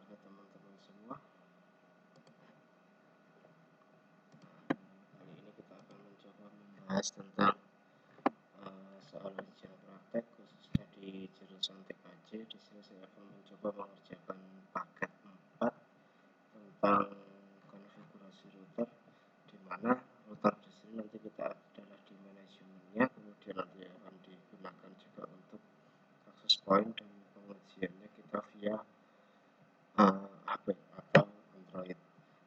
sore teman-teman semua. Kali ini kita akan mencoba membahas tentang soal ujian praktek khususnya di jurusan TKJ. Di sini saya akan mencoba mengerjakan paket 4 tentang konfigurasi router, di mana router di sini nanti kita adalah di manajemennya, kemudian nanti akan digunakan juga untuk akses point, dan pengujiannya kita via HP atau Android.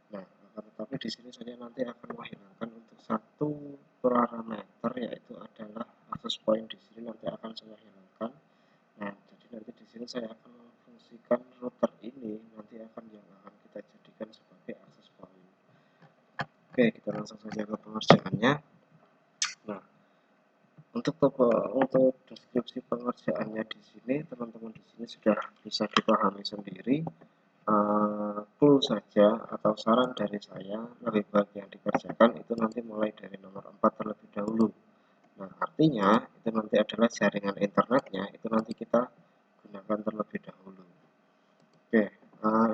Nah, tetapi di sini saya nanti akan menghilangkan untuk satu parameter, yaitu adalah akses point. Di sini nanti akan saya hilangkan. Nah, jadi nanti di sini saya akan memfungsikan router ini nanti akan kita jadikan sebagai akses point. Oke, kita langsung saja ke pengerjaannya. Nah, untuk deskripsi pengerjaannya di sini, teman-teman di sini sudah bisa dipahami sendiri. Clue saja atau saran dari saya, lebih baik yang dikerjakan itu nanti mulai dari nomor 4 terlebih dahulu. Nah, artinya itu nanti adalah jaringan internetnya, itu nanti kita gunakan terlebih dahulu. Oke,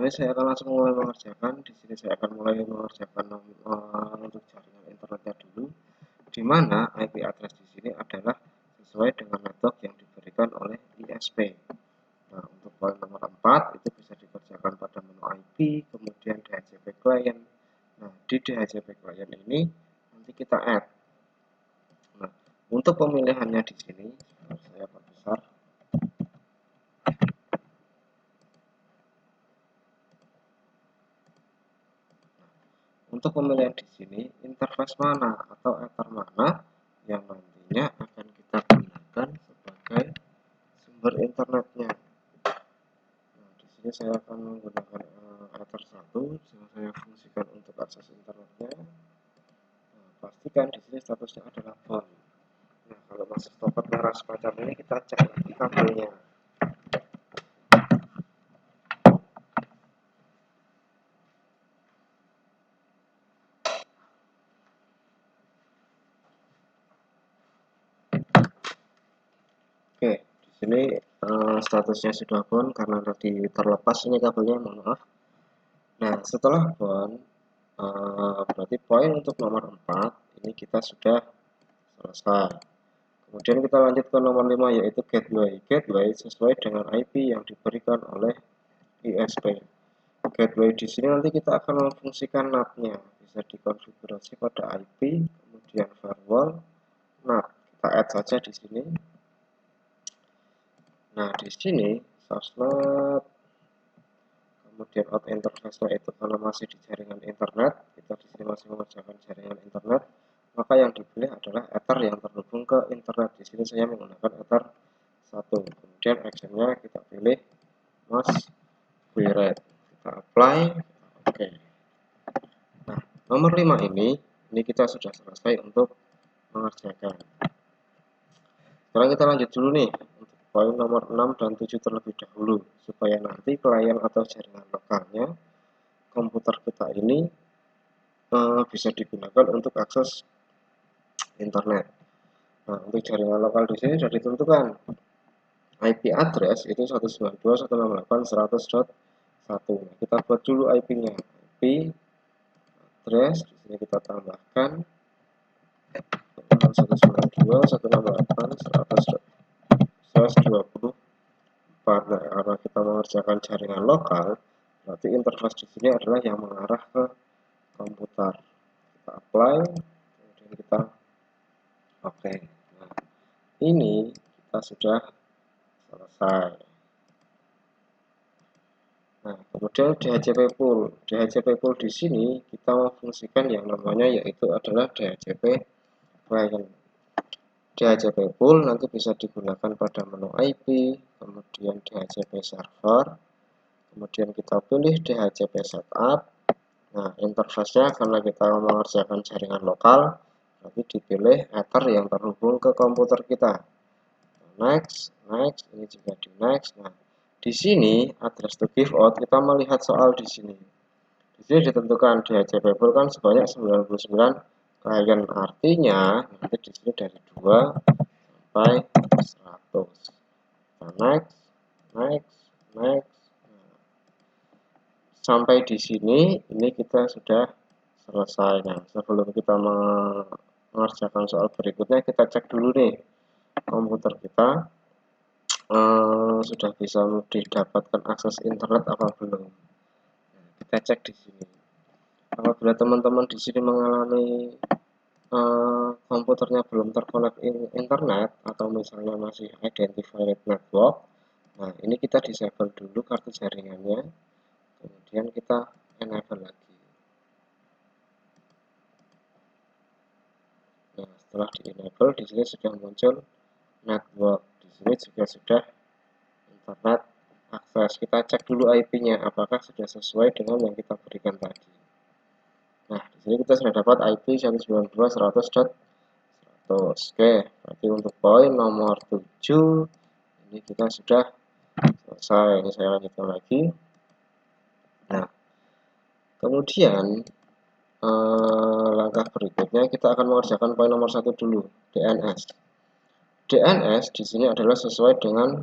ini saya akan langsung mulai mengerjakan. Di sini saya akan mulai mengerjakan untuk jaringan internetnya dulu, di mana IP address di sini adalah sesuai dengan network yang diberikan oleh ISP. Nah, untuk poin nomor 4 itu bisa dikerjakan pada menu IP, kemudian DHCP client. Nah, di DHCP client ini nanti kita add. Nah, untuk pemilihannya di sini saya perbesar. Untuk pemilihan di sini, interface mana atau ether mana yang nantinya akan kita gunakan sebagai sumber internetnya. Nah, di sini saya akan menggunakan ether 1 yang saya fungsikan untuk akses internetnya. Nah, pastikan di sini statusnya adalah on. Nah, kalau masih stopper merah semacam ini, kita cek lagi kabelnya. Oke, di sini statusnya sudah bond karena tadi terlepas ini kabelnya, mohon maaf. Nah, setelah bond, berarti poin untuk nomor 4 ini kita sudah selesai. Kemudian kita lanjut ke nomor 5, yaitu gateway. Gateway sesuai dengan IP yang diberikan oleh ISP. Gateway di sini nanti kita akan memfungsikan NAT-nya, bisa dikonfigurasi pada IP, kemudian firewall, NAT. Kita add saja di sini. Nah, di sini source-NAT, kemudian out interface itu kalau masih di jaringan internet, kita di sini masih mengerjakan jaringan internet, maka yang dipilih adalah ether yang terhubung ke internet. Di sini saya menggunakan ether 1. Kemudian actionnya kita pilih must query, kita apply. Oke. Nah, nomor 5 ini kita sudah selesai untuk mengerjakan. Sekarang kita lanjut dulu nih untuk poin nomor 6 dan 7 terlebih dahulu, supaya nanti klien atau jaringan lokalnya komputer kita ini bisa digunakan untuk akses internet. Nah, untuk jaringan lokal di sini sudah ditentukan. IP address itu 192.168.100.1. Kita buat dulu IP-nya. IP address di sini kita tambahkan 192.168.100.124. Nah, karena kita mengerjakan jaringan lokal, berarti interface di sini adalah yang mengarah ke komputer. Kita apply, kemudian kita oke. Nah, ini kita sudah selesai. Nah, kemudian DHCP pool. DHCP pool di sini kita memfungsikan yang namanya yaitu adalah DHCP client. DHCP pool nanti bisa digunakan pada menu IP, kemudian DHCP server, kemudian kita pilih DHCP setup. Nah, interface-nya karena kita mengerjakan jaringan lokal, berarti dipilih ether yang terhubung ke komputer kita. Next, ini juga di next. Nah, di sini address to give out kita melihat soal di sini. Di sini ditentukan DHCP pool kan sebanyak 99 klien, artinya nanti di sini dari 2 sampai 100. Nah, next. sampai di sini ini kita sudah selesai. Nah, sebelum kita mengerjakan soal berikutnya, kita cek dulu nih komputer kita sudah bisa didapatkan akses internet apa belum. Nah, kita cek di sini. Apabila teman-teman di sini mengalami komputernya belum terkonek internet atau misalnya masih identified network, nah ini kita disable dulu kartu jaringannya, kemudian kita enable lagi. Nah, setelah di enable, di sini sudah muncul network, di sini juga sudah internet akses. Kita cek dulu IP-nya apakah sudah sesuai dengan yang kita berikan tadi. Nah, di sini kita sudah dapat IP 192.100.100. Oke, berarti untuk poin nomor 7 ini kita sudah selesai. Ini saya lanjutkan lagi. Nah, kemudian langkah berikutnya kita akan mengerjakan poin nomor 1 dulu, DNS. DNS di sini adalah sesuai dengan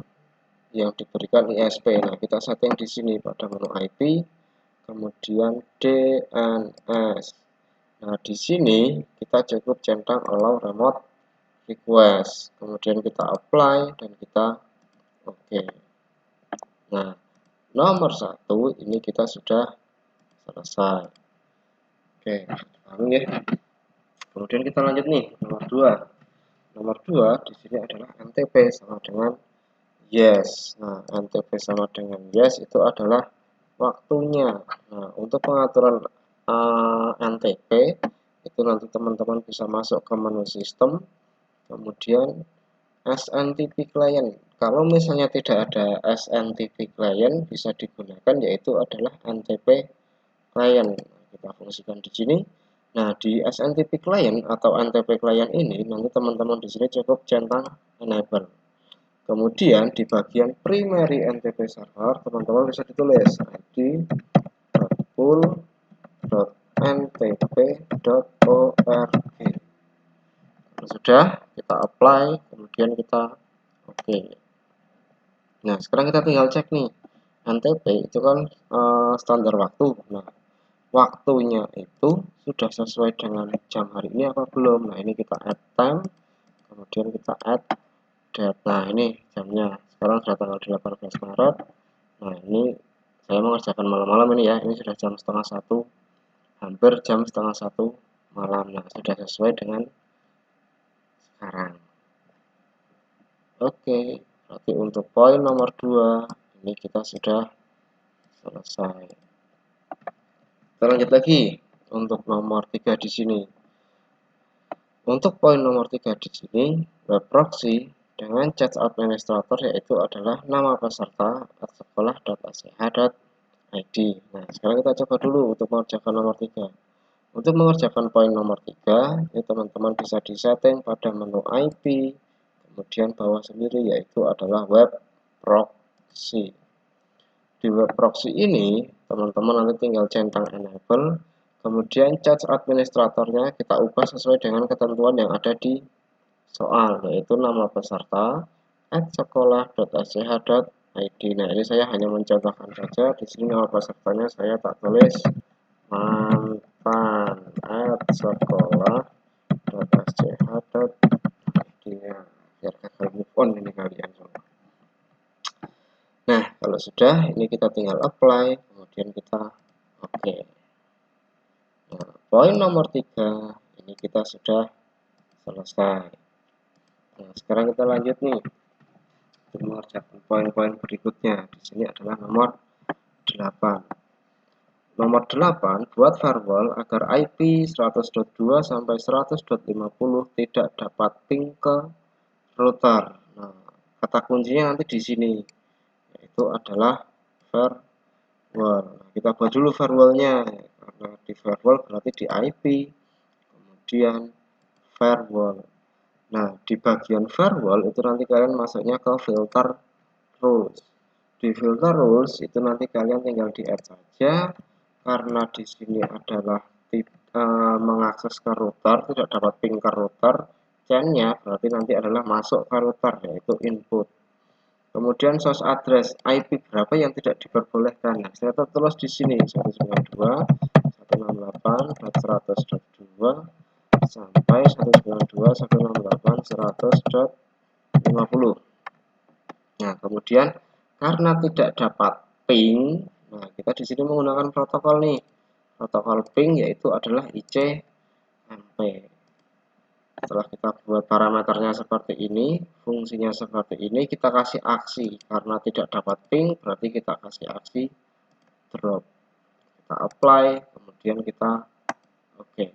yang diberikan ISP. Nah, kita setting di sini pada menu IP, kemudian DNS. Nah, di sini kita cukup centang allow remote request, kemudian kita apply dan kita oke. Nah, nomor 1 ini kita sudah selesai. Oke, paham ya. Kemudian kita lanjut nih, nomor 2. Nomor 2 di sini adalah NTP sama dengan yes. Nah, NTP sama dengan yes itu adalah waktunya. Nah, untuk pengaturan NTP itu nanti teman-teman bisa masuk ke menu sistem, kemudian SNTP client. Kalau misalnya tidak ada SNTP client, bisa digunakan yaitu adalah NTP client. Kita fungsikan di sini. Nah, di SNTP client atau NTP client ini nanti teman-teman di sini cukup centang enable. Kemudian di bagian primary NTP server, teman-teman bisa ditulis id.pool.ntp.org. Kalau sudah, kita apply, kemudian kita oke. Nah, sekarang kita tinggal cek nih. NTP itu kan standar waktu. Nah, waktunya itu sudah sesuai dengan jam hari ini apa belum. Nah, ini kita add time, kemudian kita add date. Nah, ini jamnya sekarang sudah tanggal 18 Maret. Nah, ini saya mengerjakan malam-malam ini ya, ini sudah jam setengah 1, hampir jam setengah 1 malam. Nah, sudah sesuai dengan sekarang. Oke, berarti untuk poin nomor 2 ini kita sudah selesai. Kita lanjut lagi untuk nomor 3 di sini. Untuk poin nomor 3 di sini, web proxy dengan chat administrator yaitu adalah nama peserta sekolah.ach.id. Nah, sekarang kita coba dulu untuk mengerjakan nomor 3. Untuk mengerjakan poin nomor 3, ini teman-teman bisa disetting pada menu IP, kemudian bawah sendiri yaitu adalah web proxy. Di web proxy ini, teman-teman nanti tinggal centang enable, kemudian chat administratornya kita ubah sesuai dengan ketentuan yang ada di soal, yaitu nama peserta @sekolah.ach.id. Nah, ini saya hanya mencontohkan saja. Di sini nama pesertanya saya tak tulis mantan @sekolah.ach.id. Biar gagal move on ini kalian semua. Nah, kalau sudah, ini kita tinggal apply, kemudian kita oke. Nah, poin nomor 3, ini kita sudah selesai. Nah, sekarang kita lanjut nih untuk mengerjakan poin-poin berikutnya. Di sini adalah nomor 8. Nomor 8, buat firewall agar IP 100.2 sampai 100.50 tidak dapat ping ke router. Nah, kata kuncinya nanti di sini, yaitu adalah firewall. Nah, kita buat dulu firewallnya, karena di firewall berarti di IP, kemudian firewall. Nah, di bagian firewall itu nanti kalian masuknya ke filter rules. Di filter rules itu nanti kalian tinggal di add saja, karena di sini adalah mengakses ke router, tidak dapat ping ke router, chainnya berarti nanti adalah masuk ke router, yaitu input. Kemudian source address IP berapa yang tidak diperbolehkan. Nah, saya tertulis di sini 192.168.100.2 sampai 192.168.100.50. Nah, kemudian karena tidak dapat ping, nah kita di sini menggunakan protokol nih. Protokol ping yaitu adalah ICMP. Setelah kita buat parameternya seperti ini, fungsinya seperti ini, kita kasih aksi. Karena tidak dapat ping, berarti kita kasih aksi drop. Kita apply, kemudian kita oke.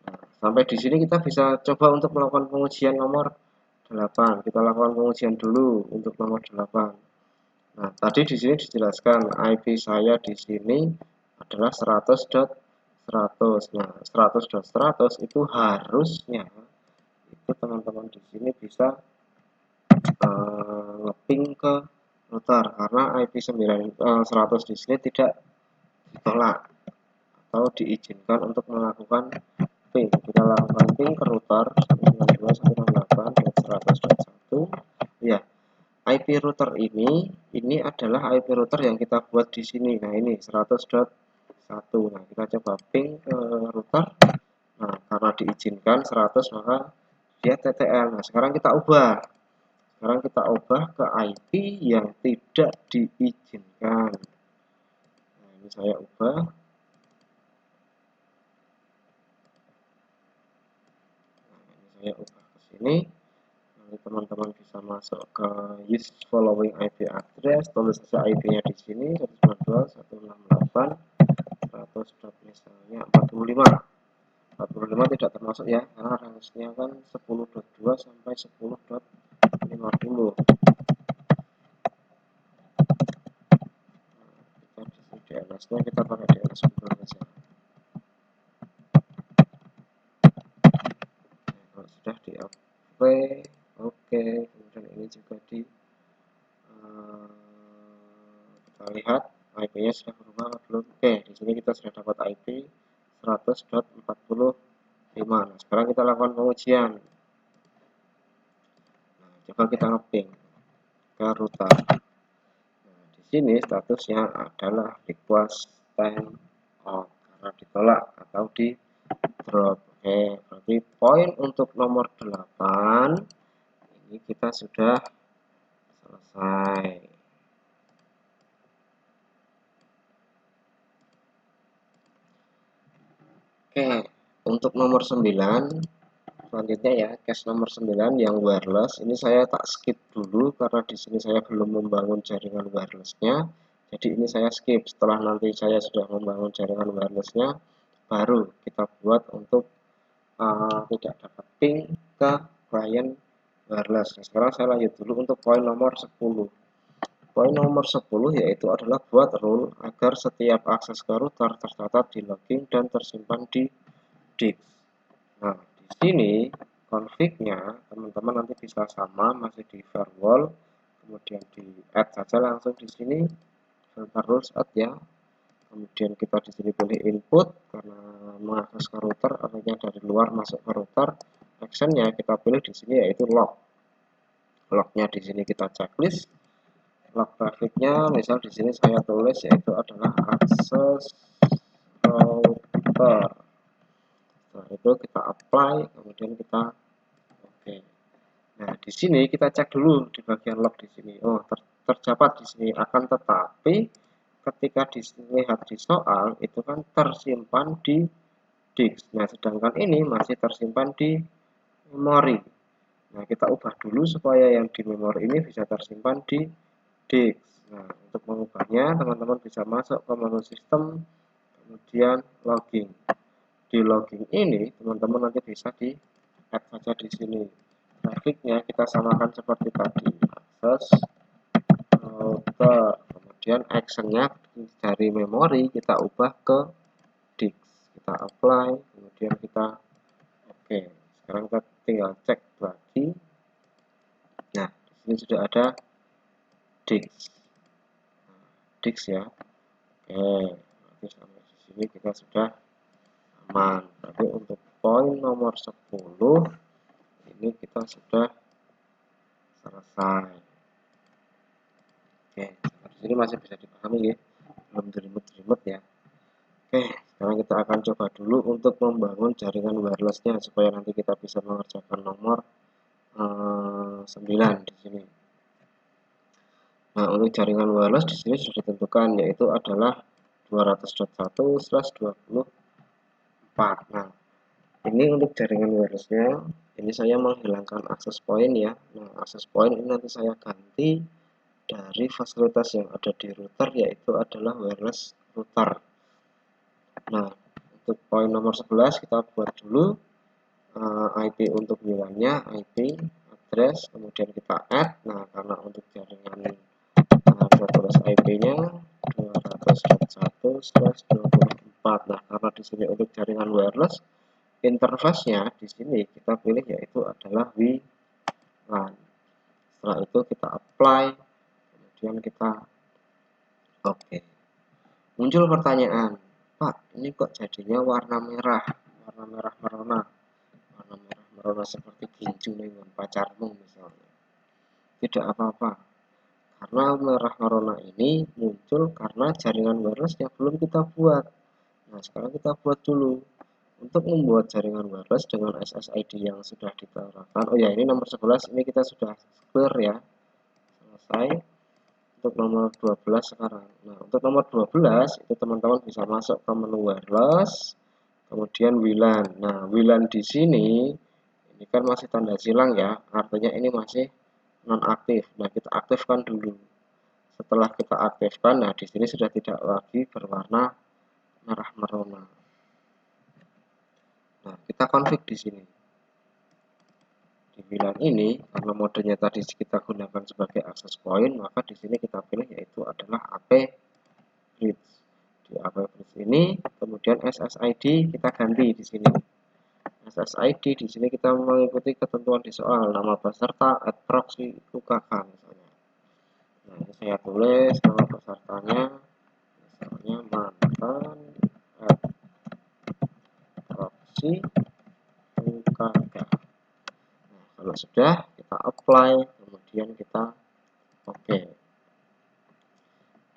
Nah, sampai di sini kita bisa coba untuk melakukan pengujian nomor 8. Kita lakukan pengujian dulu untuk nomor 8. Nah, tadi di sini dijelaskan IP saya di sini adalah 100.100. Nah, 100.100 itu harusnya itu teman-teman di sini bisa ngeping ke router karena IP 100 di sini tidak ditolak atau diizinkan untuk melakukan ping. Kita lakukan ping ke router 192.168.100.1. Ya, IP router ini adalah IP router yang kita buat di sini. Nah, ini 100.1. Nah, kita coba ping ke router. Nah, karena diizinkan 100 maka dia TTL. Nah, sekarang kita ubah. Sekarang kita ubah ke IP yang tidak diizinkan. Nah, ini saya ubah. Nah, ini saya ubah ke sini. Nanti teman-teman bisa masuk ke use following IP address, tulis saja IP-nya di sini 192.168.100. Misalnya 45. 45 tidak termasuk ya, karena range-nya kan 10.2 sampai 10.50. DNS-nya kita pakai DNS Google saja. Kalau sudah di apply, oke. Kemudian ini juga di kita lihat IP-nya sudah berubah atau belum. Oke, di sini kita sudah dapat IP 100.45. Nah, sekarang kita lakukan pengujian. Nah, coba kita ngeping ke router. Nah, di sini statusnya adalah request time out karena ditolak atau di drop. Oke, berarti poin untuk nomor 8 ini kita sudah selesai. Oke, untuk nomor 9 selanjutnya ya, case nomor 9 yang wireless ini saya tak skip dulu karena di sini saya belum membangun jaringan wirelessnya. Jadi ini saya skip. Setelah nanti saya sudah membangun jaringan wirelessnya, baru kita buat untuk tidak dapat ping ke klien wireless. Nah, sekarang saya lanjut dulu untuk poin nomor 10. Poin nomor 10 yaitu adalah buat rule agar setiap akses ke router tercatat di logging dan tersimpan di disk. Nah, di sini config-nya teman-teman nanti bisa sama, masih di firewall, kemudian di add saja langsung di sini filter rules add ya. Kemudian kita di sini pilih input karena mengakses ke router, artinya dari luar masuk ke router. Actionnya kita pilih di sini yaitu log. Lognya di sini kita checklist. Log grafiknya misal di sini saya tulis yaitu adalah akses router. Setelah itu kita apply, kemudian kita oke. Nah, di sini kita cek dulu di bagian log di sini. Oh, terdapat di sini akan tetapi ketika dilihat di soal itu kan tersimpan di disk. Nah, sedangkan ini masih tersimpan di memori. Nah, kita ubah dulu supaya yang di memori ini bisa tersimpan di disk. Nah, untuk mengubahnya teman-teman bisa masuk ke menu sistem, kemudian logging. Di logging ini teman-teman nanti bisa di add saja di sini. Grafiknya kita samakan seperti tadi, akses router, kemudian actionnya dari memori kita ubah ke disk. Kita apply, kemudian kita oke. Sekarang kita tinggal cek lagi. Nah, di sini sudah ada disk. Disk ya. Oke, berarti sampai di sini kita sudah aman. Tapi untuk poin nomor 10 ini kita sudah selesai. Oke, di sini masih bisa dipahami ya, belum jelimet-jelimet ya. Oke, sekarang kita akan coba dulu untuk membangun jaringan wirelessnya supaya nanti kita bisa mengerjakan nomor 9 di sini. Nah, untuk jaringan wireless di sini sudah ditentukan, yaitu adalah 200.1/24. Nah, ini untuk jaringan wirelessnya, ini saya menghilangkan access point ya. Nah, access point ini nanti saya ganti dari fasilitas yang ada di router, yaitu adalah wireless router. Nah, untuk poin nomor 11 kita buat dulu IP untuk WLAN-nya, IP address, kemudian kita add. Nah, karena untuk jaringan address IP-nya 200.1/24. Nah, karena di sini untuk jaringan wireless, interface-nya di sini kita pilih yaitu adalah WLAN. Setelah itu kita apply, kemudian kita oke. Muncul pertanyaan, Pak, ini kok jadinya warna merah merona. Warna merah merona seperti ginju nih, pacarmu misalnya. Tidak apa-apa, karena merah merona ini muncul karena jaringan wireless yang belum kita buat. Nah, sekarang kita buat dulu. Untuk membuat jaringan wireless dengan SSID yang sudah diterapkan, oh ya, ini nomor 11 ini kita sudah clear ya, selesai. Untuk nomor 12 sekarang. Nah, untuk nomor 12 itu teman-teman bisa masuk ke menu wireless, kemudian WLAN. Nah, WLAN di sini ini kan masih tanda silang ya, artinya ini masih nonaktif. Nah, kita aktifkan dulu. Setelah kita aktifkan, nah di sini sudah tidak lagi berwarna merah merona. Nah, kita config di sini. Di WLAN ini, karena modenya tadi kita gunakan sebagai access point, maka di sini kita pilih yaitu adalah AP bridge. Di AP bridge ini, kemudian SSID kita ganti di sini. SSID di sini kita mengikuti ketentuan di soal, nama peserta, @proxy, UKK misalnya. Nah, ini saya tulis nama pesertanya, misalnya mantan @proxy, UKK. Nah, kalau sudah kita apply, kemudian kita oke.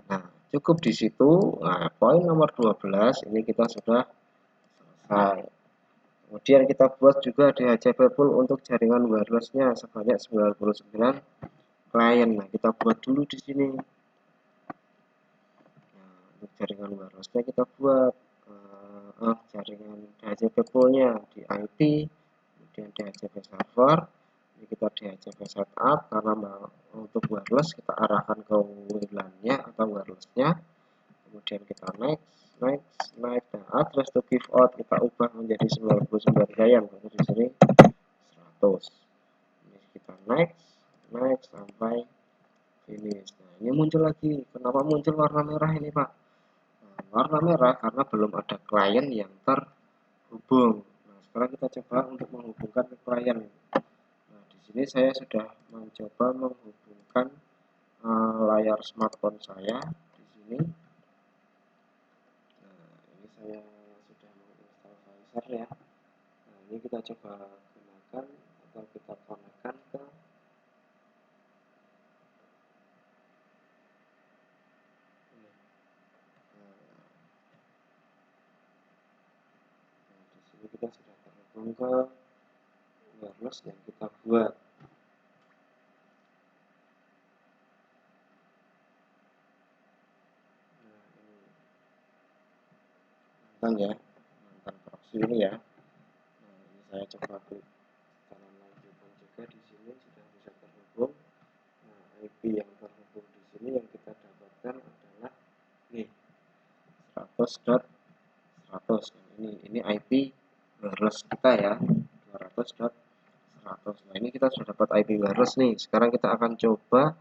Nah, cukup di situ. Nah, poin nomor 12 ini kita sudah selesai. Kemudian kita buat juga DHCP pool untuk jaringan wirelessnya sebanyak 99 klien. Nah, kita buat dulu di sini. Nah, untuk jaringan wirelessnya kita buat jaringan DHCP poolnya di IP, kemudian DHCP server. Ini kita DHCP setup karena untuk wireless kita arahkan ke WLAN-nya atau wirelessnya. Kemudian kita next. Nah, address to give out kita ubah menjadi 99 gayam, karena di sini 100. Ini kita next sampai finish. Nah, ini muncul lagi. Kenapa muncul warna merah ini, Pak? Nah, warna merah karena belum ada klien yang terhubung. Nah, sekarang kita coba untuk menghubungkan ke klien. Nah, di sini saya sudah mencoba menghubungkan layar smartphone saya di sini. Saya sudah menginstal Fizer ya. Nah, ini kita coba gunakan atau kita konekkan ke di sini kita sudah terhubung ke wireless yang kita buat. Nah, ini mantan ya, mantan proxy ini ya. Nah, ini saya coba klik kanan lagi pun juga di sini sudah bisa terhubung. Nah, IP yang terhubung di sini yang kita dapatkan adalah nih 100.100. Ini IP wireless kita ya, 200.100. Nah, ini kita sudah dapat IP wireless nih. Sekarang kita akan coba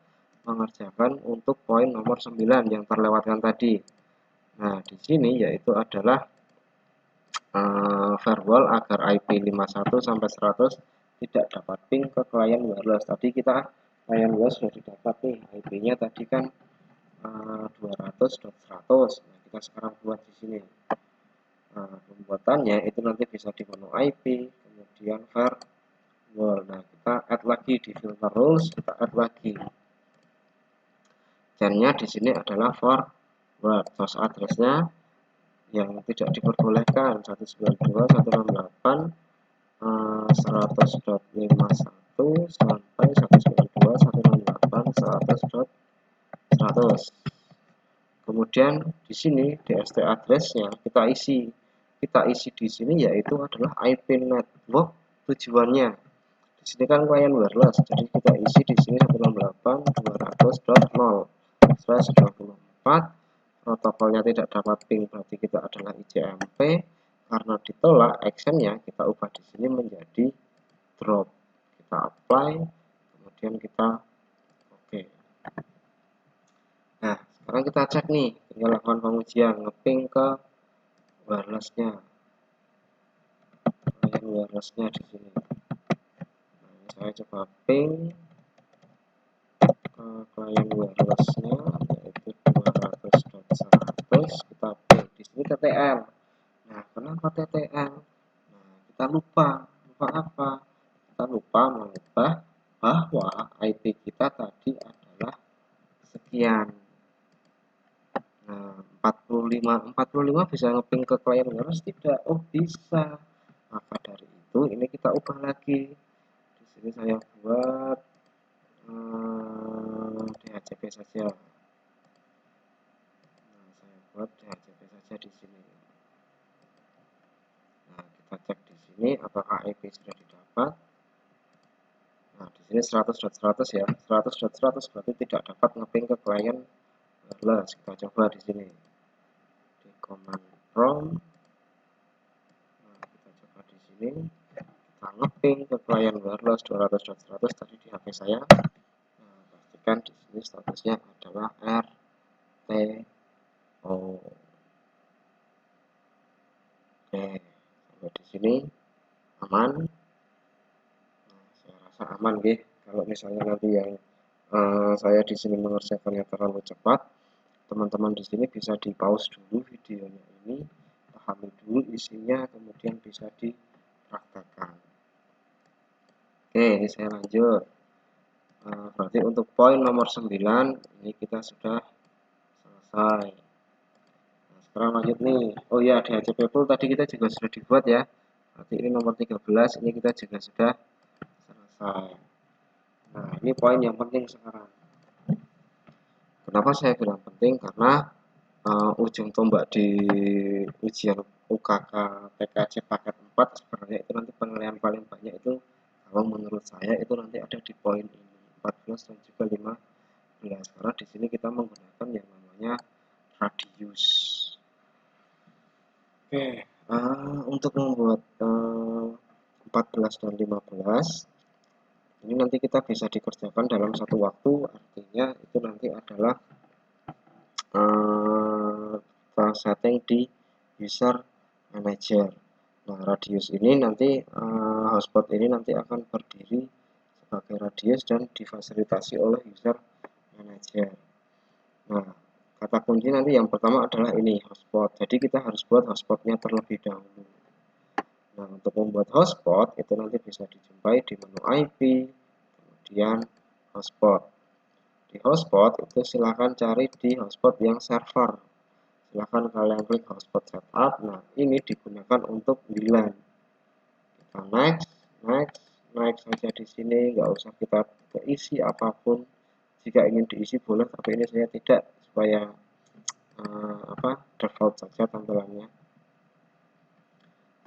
mengerjakan untuk poin nomor 9 yang terlewatkan tadi. Nah, di sini yaitu adalah firewall agar IP 51 sampai 100 tidak dapat ping ke klien wireless. Tadi kita klien wireless sudah didapat nih, IP-nya tadi kan 200.100. Nah, kita sekarang buat di sini. Nah, pembuatannya itu nanti bisa di menu IP, kemudian firewall. Nah, kita add lagi di filter rules, kita add lagi. Dan-nya di sini adalah forward. Host address-nya yang tidak diperbolehkan 192.168.100.51 sampai 192.168.100. Kemudian di sini DST address-nya kita isi di sini yaitu adalah IP network tujuannya. Di sini kan klien wireless, jadi kita isi di sini 168.200.0/24. Protokolnya tidak dapat ping, berarti kita adalah ICMP. Karena ditolak, actionnya kita ubah di sini menjadi drop. Kita apply, kemudian kita oke. Nah, sekarang kita cek nih, tinggal lakukan pengujian, ngeping ke wireless-nya. Klien wireless-nya di sini. Nah, saya coba ping ke klien wireless-nya yaitu 200.100. Kita ping di sini TTL. Nah, kenapa TTL? Nah, kita lupa apa? Kita lupa mengubah bahwa IP kita tadi adalah sekian. Nah, 45 bisa ngeping ke klien wireless tidak? Oh, bisa. Maka dari itu ini kita ubah lagi. Di sini saya buat DHCP saja. Nah, saya buat DHCP saja di sini. Nah, kita cek di sini apakah IP sudah didapat. Nah, di sini 100.100 ya. 100.100 berarti tidak dapat ngeping ke klien wireless. Kita coba di sini. Di command prompt. Nah, kita coba di sini. Kita ngeping ke klien wireless 200.100 tadi di HP saya. Nah, pastikan di sini statusnya adalah RTO. Oke, sampai di sini aman. Nah, saya rasa aman deh. Kalau misalnya nanti yang saya di sini mengerjakannya terlalu cepat, teman-teman di sini bisa di pause dulu videonya ini, pahami dulu isinya, kemudian bisa dipraktekkan. Oke, ini saya lanjut. Berarti untuk poin nomor 9 ini kita sudah selesai. Nah, sekarang lanjut nih. Oh ya, DHCP pool tadi kita juga sudah dibuat ya. Berarti ini nomor 13 ini kita juga sudah selesai. Nah, ini poin yang penting sekarang. Kenapa saya bilang penting? Karena ujung tombak di ujian UKK PKJ paket 4 sebenarnya itu nanti penilaian paling banyak itu kalau menurut saya itu nanti ada di poin ini 14 dan juga 15. Karena di sini kita menggunakan yang namanya radius. Oke, untuk membuat 14 dan 15 ini nanti kita bisa dikerjakan dalam satu waktu, artinya itu nanti adalah setting di user manager. Nah, radius ini nanti hotspot ini nanti akan berdiri sebagai radius dan difasilitasi oleh user manager. Nah, kata kunci nanti yang pertama adalah ini hotspot. Jadi kita harus buat hotspotnya terlebih dahulu. Nah, untuk membuat hotspot itu nanti bisa dijumpai di menu IP, kemudian hotspot. Di hotspot itu silahkan cari di hotspot yang server. Silahkan kalian klik hotspot setup. Nah, ini digunakan untuk VLAN. Kita next saja di sini, nggak usah kita keisi apapun. Jika ingin diisi boleh, tapi ini saya tidak, supaya default saja tampilannya.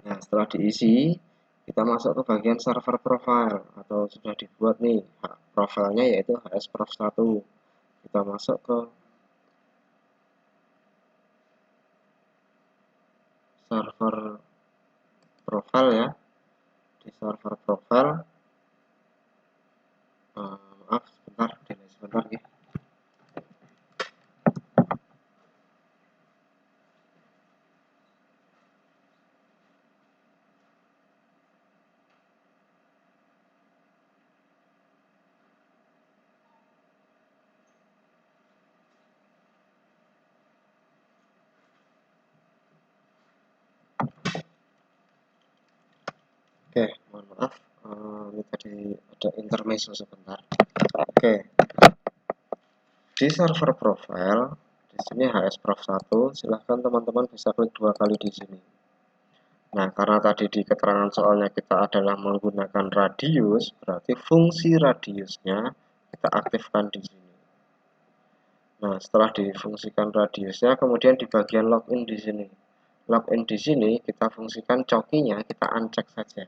Nah, setelah diisi, kita masuk ke bagian server profile atau sudah dibuat nih profilnya yaitu hsprof1. Kita masuk ke server profile ya. Di server profile maaf sebentar, delay sebentar ya. Oke, mohon maaf, ini tadi ada intermezzo sebentar. Oke, di server profile di sini hsprof1, silahkan teman-teman bisa klik 2 kali di sini. Nah, karena tadi di keterangan soalnya kita adalah menggunakan radius, berarti fungsi radiusnya kita aktifkan di sini. Nah, setelah difungsikan radiusnya, kemudian di bagian login di sini. Login di sini kita fungsikan cokinya, kita uncheck saja.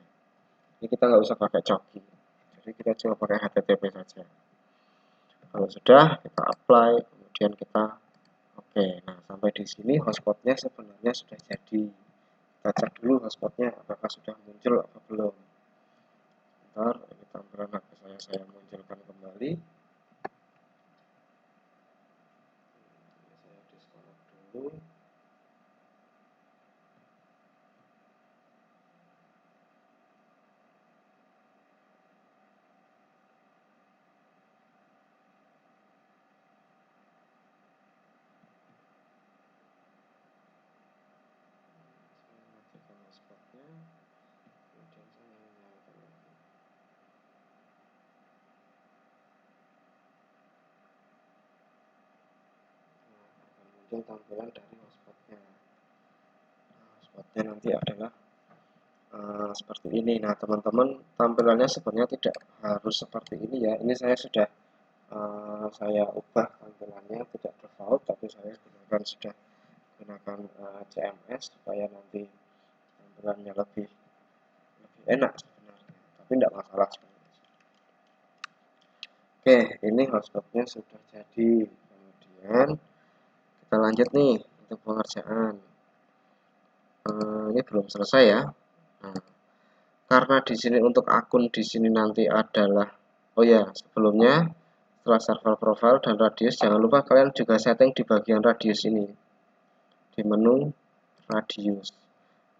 Ini kita nggak usah pakai coki. Jadi kita cuma pakai HTTP saja. Kalau sudah, kita apply, kemudian kita oke. Nah, sampai di sini hotspotnya sebenarnya sudah jadi. Kita cek dulu hotspotnya apakah sudah muncul atau belum. Bentar, ini tampilan HP saya munculkan kembali. Saya disconnect dulu. Hotspotnya, kemudian saya nyalakan lagi. Nah, akan muncul tampilan dari hotspotnya. Nah, hotspotnya nanti adalah seperti ini. Nah, teman-teman, tampilannya sebenarnya tidak harus seperti ini ya. Ini saya sudah saya ubah tampilannya tidak default, tapi saya sudah gunakan CMS supaya nanti tampilannya lebih enak sebenarnya, tapi tidak masalah sebenarnya. Oke, ini hotspotnya sudah jadi. Kemudian kita lanjut nih untuk pengerjaan. Ini belum selesai ya. Nah, karena di sini untuk akun di sini nanti adalah, oh ya, sebelumnya setelah server profile dan radius, jangan lupa kalian juga setting di bagian radius ini, di menu radius.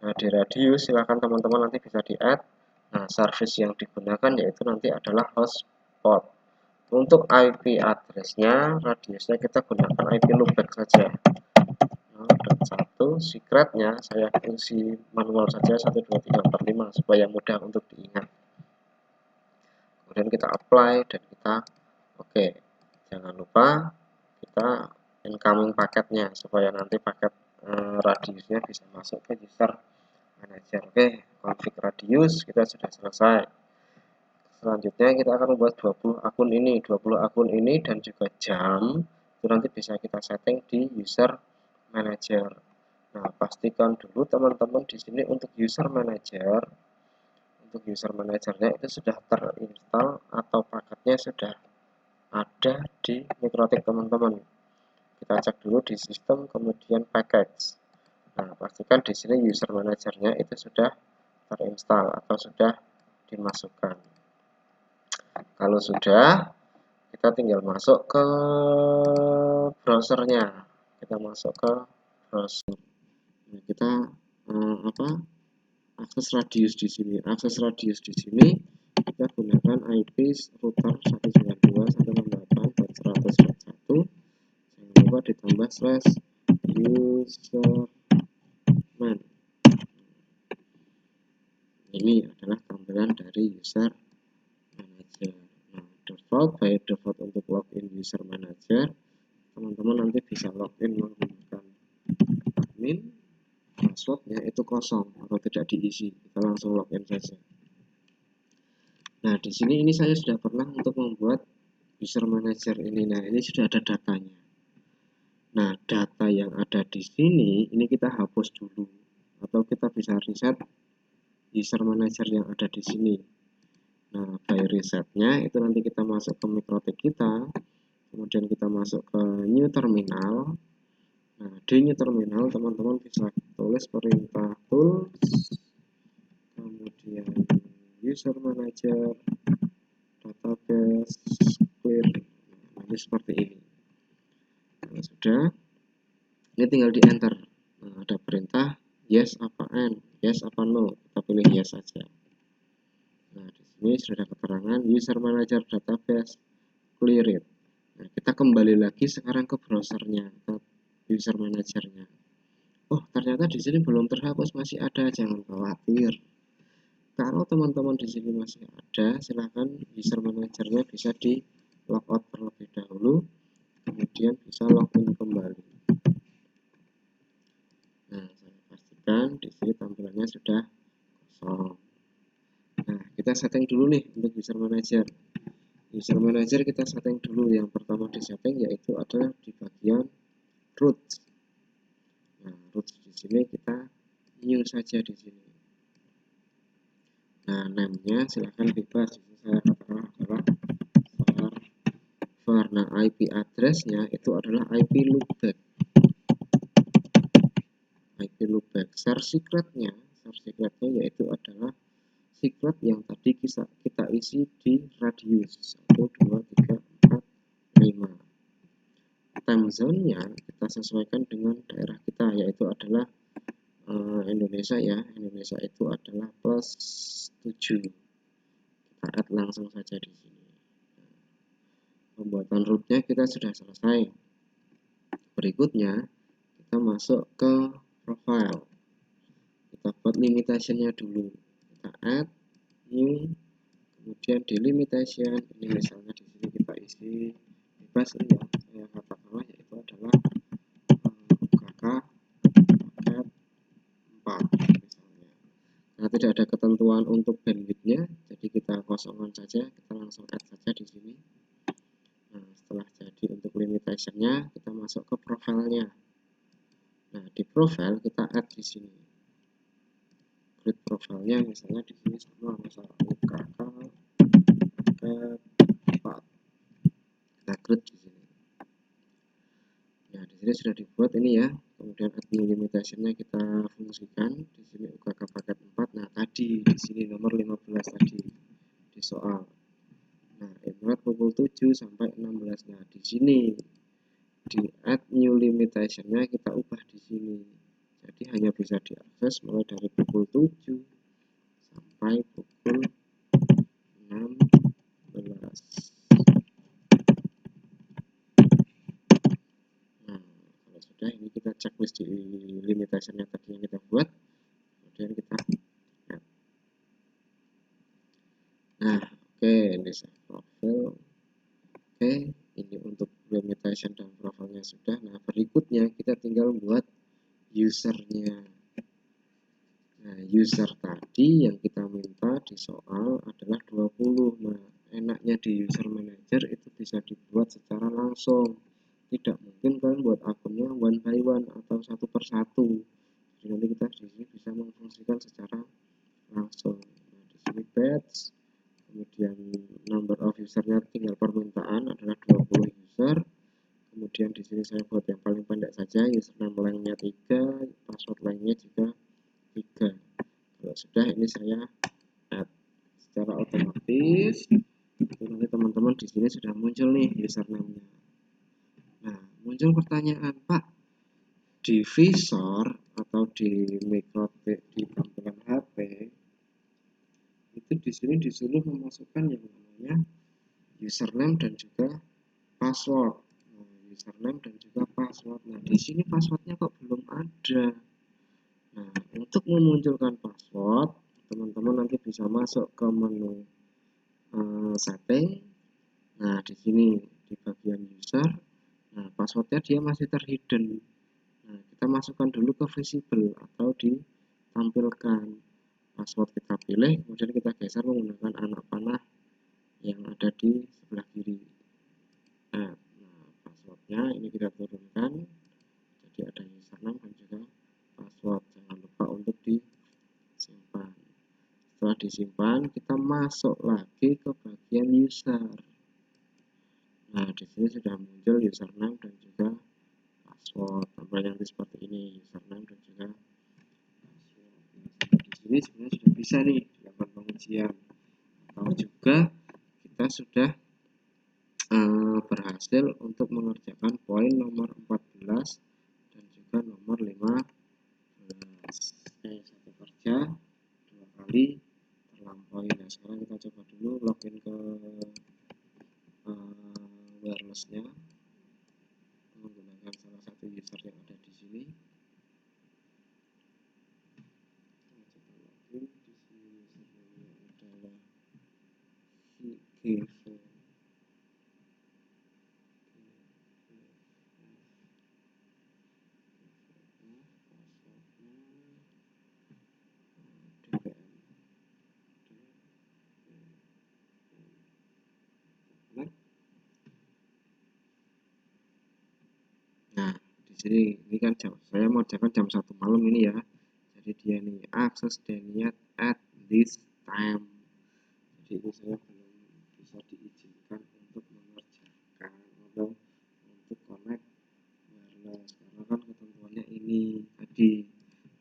Nah, di radius silahkan teman-teman nanti bisa di add. Nah, service yang digunakan yaitu nanti adalah hotspot. Untuk IP addressnya, radiusnya kita gunakan IP loopback saja. 0.1, secretnya saya isi manual saja 12345 supaya mudah untuk diingat. Kemudian kita apply dan kita oke. Jangan lupa kita incoming paketnya supaya nanti paket radiusnya bisa masuk ke user manager. Oke, config radius kita sudah selesai. Selanjutnya kita akan membuat 20 akun ini. 20 akun ini dan juga jam itu nanti bisa kita setting di user manager. Nah, pastikan dulu teman-teman di sini untuk user manager. Untuk user manajernya itu sudah terinstall atau paketnya sudah ada di Mikrotik teman-teman. Kita cek dulu di sistem, kemudian package. Nah, pastikan di sini user manajernya itu sudah terinstall atau sudah dimasukkan. Kalau sudah, kita tinggal masuk ke browsernya. Kita masuk ke browser. Nah, kita akses radius di sini. Akses radius di sini kita gunakan IP router 192.168.100.1. Jangan lupa ditambah /userman. Ini adalah tampilan dari user manager. Nah, by default untuk login user manager, teman-teman nanti bisa login menggunakan admin, passwordnya itu kosong atau tidak diisi, kita langsung login saja. Nah, di sini ini saya sudah pernah untuk membuat user manager ini. Nah, ini sudah ada datanya. Nah, data yang ada di sini ini kita hapus dulu atau kita bisa reset user manager yang ada di sini. Nah, by resetnya itu nanti kita masuk ke Mikrotik kita, kemudian kita masuk ke new terminal. Nah, di new terminal teman-teman bisa tulis perintah tools, kemudian user manager, database, clear. Nah, ini seperti ini. Nah, sudah, ini tinggal di enter. Nah, ada perintah yes apa n, yes apa no, kita pilih yes saja. Nah, di sini sudah ada keterangan user manager database clear it. Nah, kita kembali lagi sekarang ke browsernya, ke user manajernya. Oh, ternyata di sini belum terhapus, masih ada, jangan khawatir. Kalau teman-teman di sini masih ada, silahkan user manajernya bisa di logout terlebih dahulu. kemudian bisa login kembali. Nah, saya pastikan di sini tampilannya sudah kosong. Nah, kita setting dulu nih untuk user manager. User manager kita setting dulu. Yang pertama di setting yaitu adalah di bagian root. Nah, root di sini kita new saja di sini. Nah, name-nya silahkan bebas. Di sini saya katakan adalah server. Nah, IP address-nya itu adalah IP loopback. IP loopback. Share secret-nya yaitu adalah secret yang tadi kita isi di radius 1, 2, 3, 4, 5. Time zone-nya kita sesuaikan dengan daerah kita, yaitu adalah Indonesia ya. Indonesia itu adalah +7. Kita add langsung saja di sini. Pembuatan rootnya kita sudah selesai. Berikutnya kita masuk ke profile. Kita buat limitationnya dulu. Kita add new, kemudian di limitation ini misalnya di sini kita isi bebas ya, saya katakanlah yaitu adalah UKK paket 4 misalnya. Nah, tidak ada ketentuan untuk bandwidthnya, jadi kita kosongkan saja, kita langsung add saja di sini. Nah, setelah jadi untuk limitationnya, kita masuk ke profilnya. Nah, di profile kita add di sini. Create profilnya misalnya di sini sama misal UKK paket 4. Kita create di sini. Nah, di sini sudah dibuat ini ya. Kemudian add new limitation-nya kita fungsikan di sini UKK paket 4. Nah, tadi di sini nomor 15 tadi di soal. Nah, internet pukul 7 sampai 16. Nah, di sini di add new limitation-nya kita ubah di sini. Jadi hanya bisa diakses mulai dari pukul 7 sampai pukul 16. Nah, kalau sudah ini kita checklist di limitation-nya tadi yang kita buat. Kemudian kita add. Nah, oke, ini save profile. Oke, ini untuk limitation dan profilnya sudah. Nah, berikutnya kita tinggal buat usernya. Nah, user tadi yang kita minta di soal adalah 20. Nah, enaknya di user manager itu bisa dibuat secara langsung. Tidak mungkin kan buat akunnya one by one atau satu persatu. Jadi nanti kita di sini bisa memfungsikan secara langsung. Nah, di sini batch, kemudian number of usernya tinggal permintaan adalah 20 user. Kemudian di sini saya buat yang paling pendek saja, username lainnya 3, password lainnya juga 3. Kalau sudah ini saya add secara otomatis. Nanti teman-teman di sini sudah muncul nih username-nya. Nah, muncul pertanyaan, Pak, di visor atau di mikrotik di tampilan HP itu di sini disuruh memasukkan yang namanya username dan juga password. Nah, username dan juga password. Nah, di sini passwordnya kok belum ada. Nah, untuk memunculkan password, teman-teman nanti bisa masuk ke menu setting. Nah, di sini di bagian user, nah passwordnya dia masih terhidden. Nah, kita masukkan dulu ke visible atau ditampilkan. Password kita pilih, kemudian kita geser menggunakan anak panah yang ada di sebelah kiri. Nah, passwordnya ini kita turunkan, jadi ada username dan juga password. Jangan lupa untuk disimpan. Setelah disimpan, kita masuk lagi ke bagian user. Nah, di sini sudah muncul username dan juga password. Tampilan yang seperti ini, username dan juga password. Nah, di sini sebenarnya sudah bisa nih dilakukan pengujian. Atau juga kita sudah berhasil untuk mengerjakan poin nomor 14 dan juga nomor 15. Satu kerja 2 kali terlampaui. Nah, sekarang kita coba dulu login ke wireless-nya menggunakan salah satu user yang ada di sini. Kita coba login di sini, username adalah Gigevo. di sini ini kan saya mau jangan jam 1 malam ini ya. Jadi dia nih access denied at this time. Jadi ini saya belum bisa diizinkan untuk mengerjakan atau untuk connect wireless karena kan ketentuannya ini tadi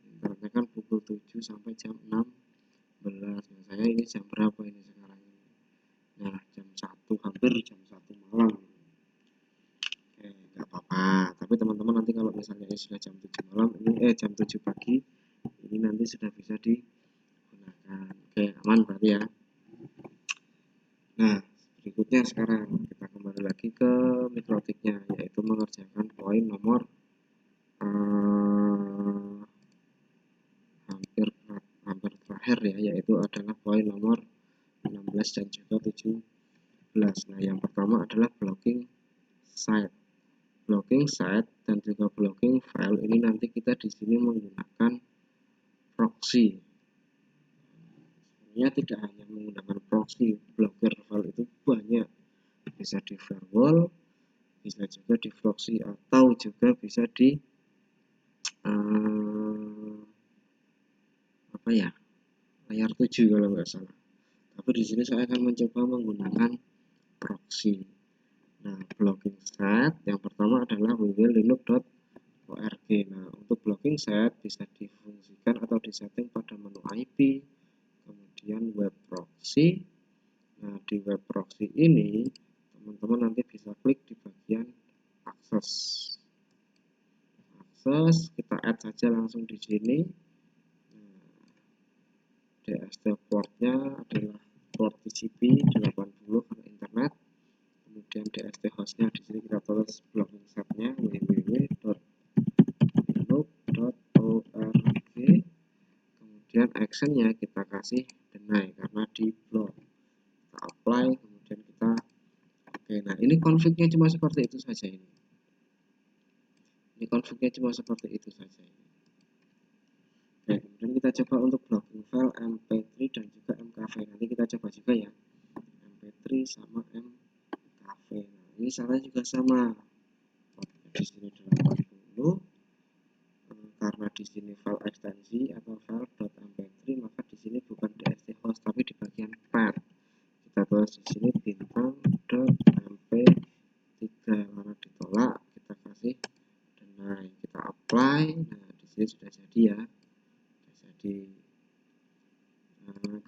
internetnya kan pukul 7 sampai jam 16. Nah, saya ini jam berapa ini sekarang ini? Nah, jam 1 hampir jam 1 malam. Oke, nggak apa-apa. Tapi teman-teman nanti kalau misalnya ini sudah jam 7 malam, ini jam 7 pagi, ini nanti sudah bisa digunakan. Oke, aman berarti ya. Nah, berikutnya sekarang kita kembali lagi ke mikrotiknya, yaitu mengerjakan poin nomor hampir terakhir ya, yaitu adalah poin nomor 16 dan juga 17. Nah, yang pertama adalah blocking site. Blocking site dan juga blocking file ini nanti kita di sini menggunakan proxy. Sebenarnya tidak hanya menggunakan proxy, blocker file itu banyak. Bisa di firewall, bisa juga di proxy, atau juga bisa di apa ya, layar 7 kalau nggak salah. Tapi di sini saya akan mencoba menggunakan proxy. Nah, blocking set yang pertama adalah www.linux.org. Nah, untuk blocking set bisa difungsikan atau disetting pada menu IP, kemudian web proxy. Nah, di web proxy ini teman-teman nanti bisa klik di bagian akses. Kita add saja langsung di sini. DST portnya adalah port TCP 80 karena internet. Kemudian DST hostnya di sini kita tulis blocking setnya www.linux.org. Kemudian actionnya kita kasih deny karena di block. Kita apply, kemudian kita oke. Nah, ini config-nya cuma seperti itu saja ini. Ini config-nya cuma seperti itu saja ini. Oke, kemudian kita coba untuk blocking file mp3 dan juga mkv. Nanti kita coba juga ya, mp3 sama mkv. Nah, ini caranya juga sama. Di sini 80. Karena di sini file ekstensi atau file .mp3, maka di sini bukan dst host tapi di bagian path. Kita tulis di sini bintang.mp3. Karena ditolak, kita kasih deny. Kita apply. Nah, di sini sudah jadi ya.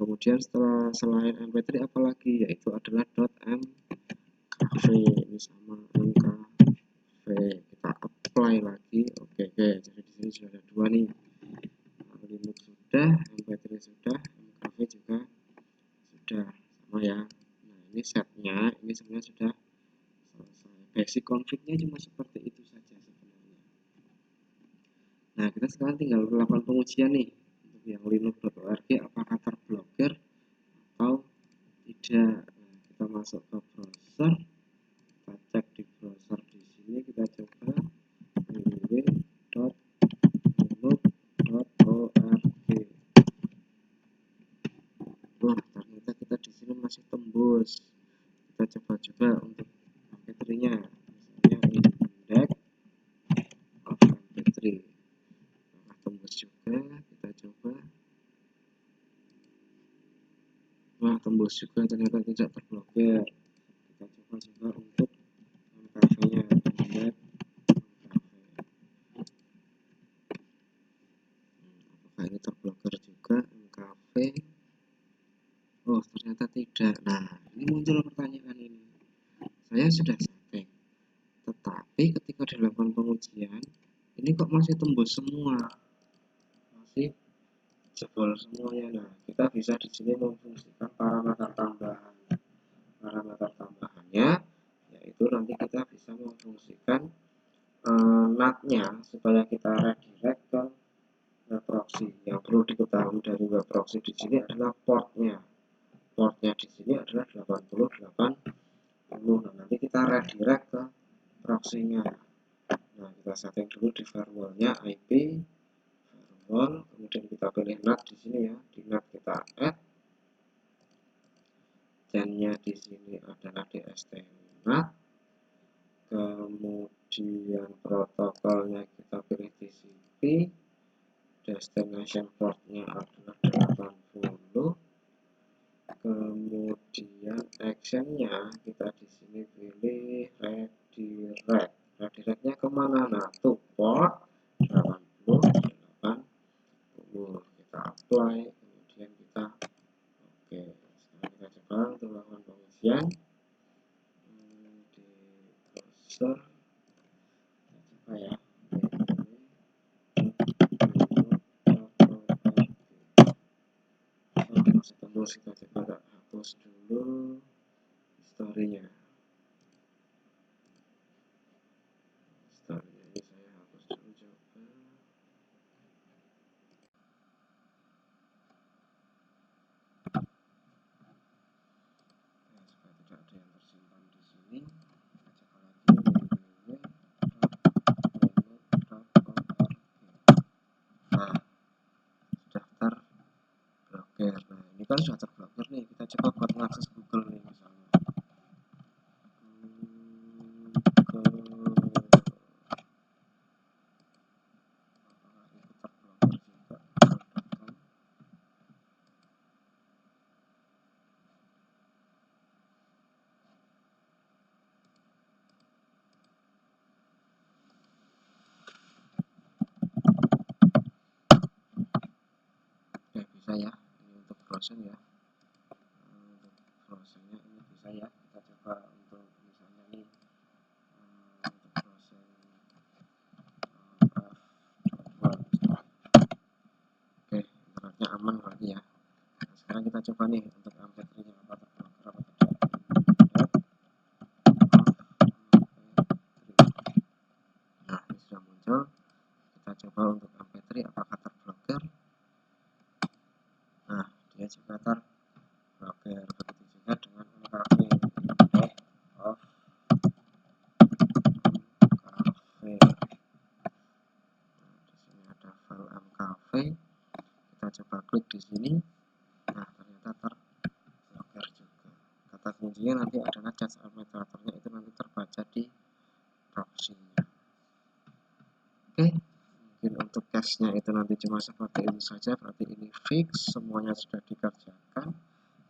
Kemudian selain mp3 apalagi, yaitu adalah .mkv. Ini sama mkv, kita apply lagi. Oke, jadi di sini sudah ada dua nih, Linux sudah, mp3 sudah, mkv juga sudah, sama ya. Nah, ini setnya ini sebenarnya sudah selesai. Basic config-nya cuma seperti itu saja sebenarnya. Nah, kita sekarang tinggal melakukan pengujian nih untuk yang linux.org apakah terblokir atau tidak. Nah, kita masuk ke browser, kita cek di browser. Di sini kita coba www.linux.org. Wah, ternyata kita di sini masih tembus. Kita coba juga untuk mp3-nya, misalnya index of mp3. Nah, tembus juga. Kita coba. Wah, tembus juga, ternyata tidak terblokir. Kita coba juga untuk mkv-nya, index apakah ini terblokir juga mkv? Oh, ternyata tidak. Nah, ini muncul pertanyaan ini. Saya sudah setting, tetapi ketika dilakukan pengujian, ini kok masih tembus semua, masih jebol semuanya. Nah, kita bisa di sini memfungsikan parameter tambahan. Parameter tambahannya yaitu nanti kita bisa memfungsikan NAT-nya supaya kita redirect ke web proxy. Yang perlu diketahui dari web proxy di sini adalah portnya. Portnya di sini adalah 8080. Nah, nanti kita redirect ke proxy-nya. Nah, kita setting dulu di firewall-nya IP firewall, kemudian kita pilih NAT di sini ya. Di NAT kita add. Dan-nya di sini adalah DST NAT. kemudian protokolnya kita pilih TCP, destination portnya adalah 80, kemudian actionnya kita di sini pilih redirect. Redirectnya kemana? Nah, to port 80, kita apply, kemudian kita oke. Sekarang kita coba untuk melakukan pengisian di browser. Kita coba ya. Masih tembus, kita coba hapus dulu historinya. Historinya ini saya hapus dulu coba. Supaya tidak ada yang tersimpan di sini. Kita coba lagi www.remote.org. Nah, sudah terblokir. Nah, ini kan sudah terblokir nih. Kita coba buat mengakses Google nih misalnya. Oke, bisa ya. Ini untuk browsing ya. Untuk browsingnya ini bisa ya. Kita coba untuk misalnya nih untuk browsing oke, internetnya aman berarti ya. Nah, sekarang kita coba nih untuk MP3-nya apa terblokir apa tidak. Nah, ini sudah muncul. Kita coba untuk MP3 apakah terblokir. Nah, dia juga terblokir. Begitu juga dengan MKV of MKV. Nah, di sini ada file MKV. Kita coba klik di sini. Nah, ternyata terblokir juga. Kata kuncinya nanti adalah cache administratornya itu nanti terbaca di proxy-nya. Oke, mungkin untuk cache-nya itu nanti cuma seperti ini saja. Berarti ini fix, semuanya sudah dikerjakan,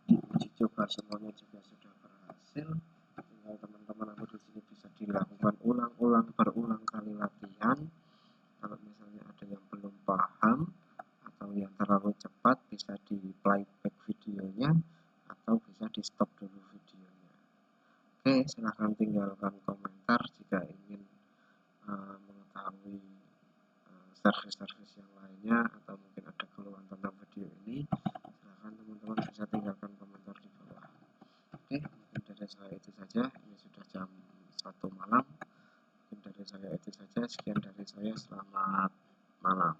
diuji coba semuanya juga sudah berhasil. Tinggal teman-teman nanti di sini bisa dilakukan ulang-ulang berulang kali latihan. Kalau misalnya ada yang belum paham atau yang terlalu cepat, bisa di playback videonya atau bisa di stop dulu videonya. Oke, silahkan tinggalkan komentar jika ingin mengetahui service-service yang lainnya atau mungkin ada keluhan tentang video ini. Silahkan teman-teman bisa tinggalkan komentar di bawah. Oke, mungkin dari saya itu saja. Ini sudah jam 1 malam. Mungkin dari saya itu saja. Sekian dari saya. Selamat malam.